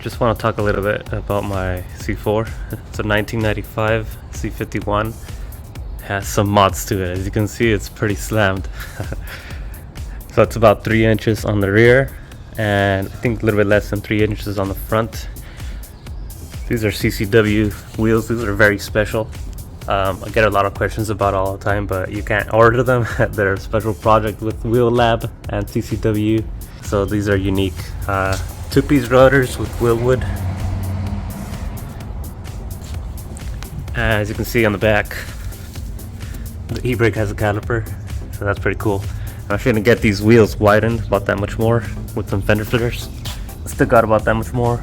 just want to talk a little bit about my C4. It's a 1995 C51. Has some mods to it. As you can see, it's pretty slammed. So it's about 3 inches on the rear, and I think a little bit less than 3 inches on the front. These are CCW wheels. These are very special. I get a lot of questions about all the time, but you can't order them. They're a special project with Wheel Lab and CCW. So these are unique. 2-piece rotors with wheel wood. As you can see on the back, the e-brake has a caliper, so that's pretty cool. I'm actually gonna get these wheels widened about that much more with some fender flitters. Stick out about that much more,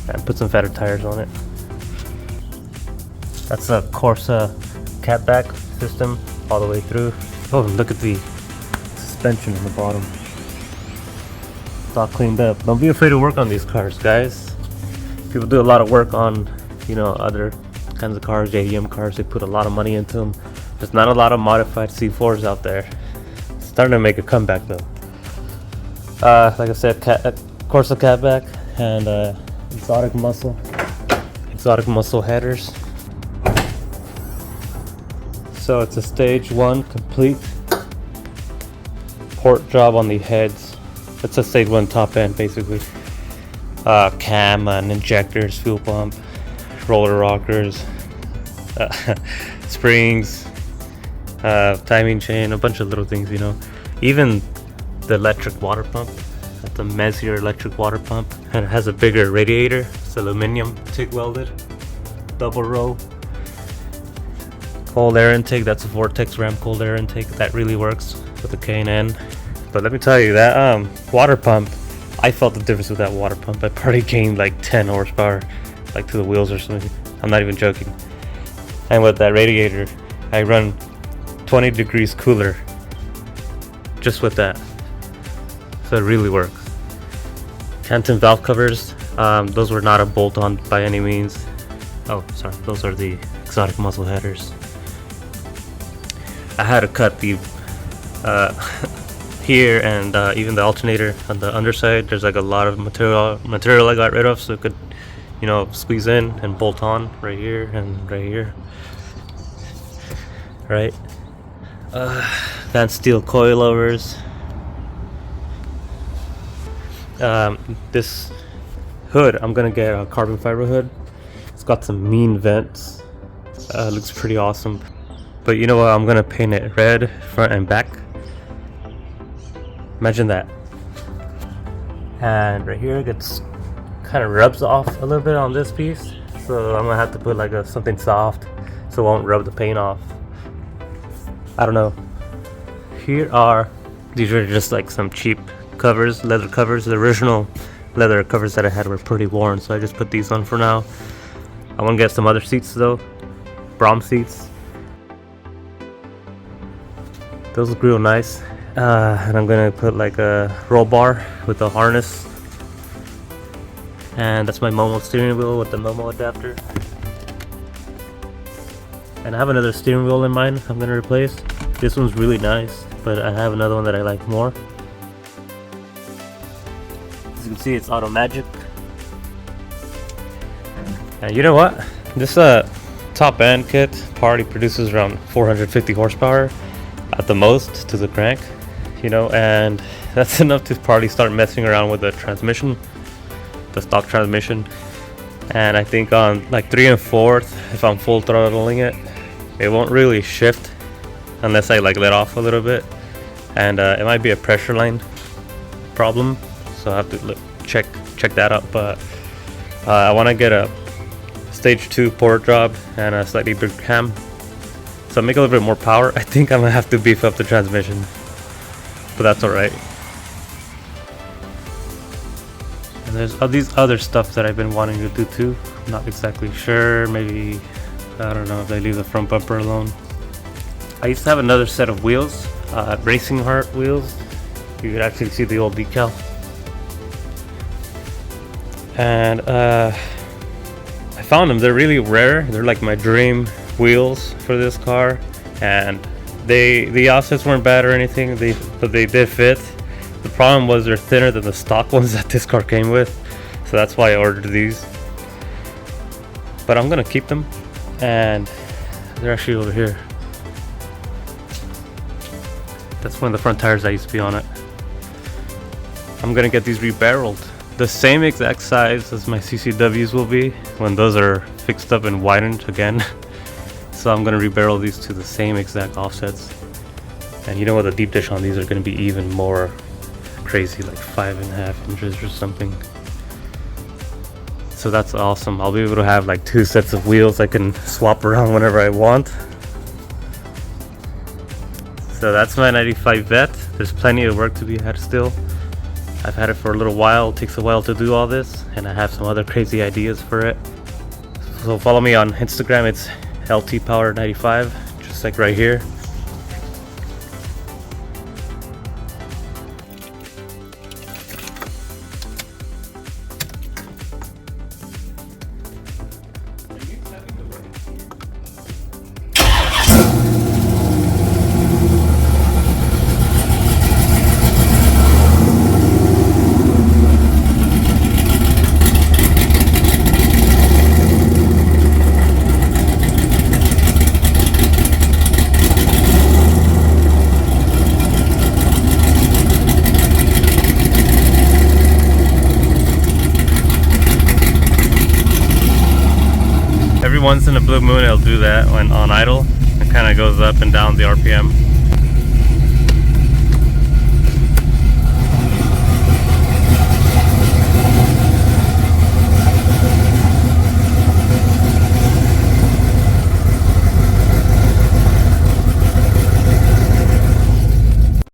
and put some fatter tires on it. That's a Corsa catback system all the way through. Oh, and look at the suspension on the bottom. It's all cleaned up. Don't be afraid to work on these cars, guys. People do a lot of work on, other kinds of cars, JDM cars. They put a lot of money into them. There's not a lot of modified C4s out there. It's starting to make a comeback though. Like I said, Corsa catback and exotic muscle headers. So it's a stage 1 complete port job on the heads. It's a stage 1 top end basically. Cam and injectors, fuel pump, roller rockers, springs, timing chain, a bunch of little things, Even the electric water pump, the Messier electric water pump, and it has a bigger radiator. It's aluminum TIG welded, double row. Cold air intake, that's a Vortex Ram cold air intake. That really works with the K&N. But let me tell you, that water pump, I felt the difference with that water pump. I probably gained like 10 horsepower, like to the wheels or something. I'm not even joking. And with that radiator, I run 20 degrees cooler just with that. So it really works. Canton valve covers, those were not a bolt-on by any means. Oh, sorry, those are the exotic muscle headers. I had to cut the here and even the alternator on the underside. There's like a lot of material I got rid of, so it could squeeze in and bolt on right here and right here, right? Advanced steel coilovers. This hood, I'm gonna get a carbon fiber hood. It's got some mean vents. Looks pretty awesome. But you know what? I'm gonna paint it red front and back. Imagine that. And right here it gets kind of rubs off a little bit on this piece, so I'm gonna have to put like something soft so it won't rub the paint off. I don't know. These are just like some cheap covers, leather covers. The original leather covers that I had were pretty worn, so I just put these on for now. I want to get some other seats though, Brom seats. Those look real nice. And I'm gonna put like a roll bar with a harness. And that's my Momo steering wheel with the Momo adapter. And I have another steering wheel in mind I'm gonna replace. This one's really nice, but I have another one that I like more. As you can see, it's Auto Magic. And you know what? This top end kit probably produces around 450 horsepower at the most to the crank, and that's enough to probably start messing around with the transmission, the stock transmission. And I think on like 3 and 4th, if I'm full throttling it, it won't really shift unless I like let off a little bit, and it might be a pressure line problem, so I have to check that out. But I want to get a stage 2 port job and a slightly bigger cam, so make a little bit more power. I think I'm gonna have to beef up the transmission, but that's alright. And there's all these other stuff that I've been wanting to do too. I'm not exactly sure. Maybe, I don't know if they leave the front bumper alone. I used to have another set of wheels, Racing Heart wheels. You could actually see the old decal. And I found them. They're really rare. They're like my dream wheels for this car, and the offsets weren't bad or anything, but they did fit. The problem was they're thinner than the stock ones that this car came with, so that's why I ordered these. But I'm gonna keep them, and they're actually over here. That's one of the front tires that used to be on it. I'm gonna get these rebarreled. The same exact size as my CCWs will be when those are fixed up and widened again. So I'm gonna rebarrel these to the same exact offsets. And you know what, the deep dish on these are gonna be even more crazy, like 5.5 inches or something. So that's awesome. I'll be able to have like 2 sets of wheels I can swap around whenever I want. So that's my 95 Vet. There's plenty of work to be had still. I've had it for a little while. It takes a while to do all this, and I have some other crazy ideas for it. So follow me on Instagram. It's LTPower95, just like right here. Every once in a blue moon it'll do that when on idle. It kind of goes up and down the RPM.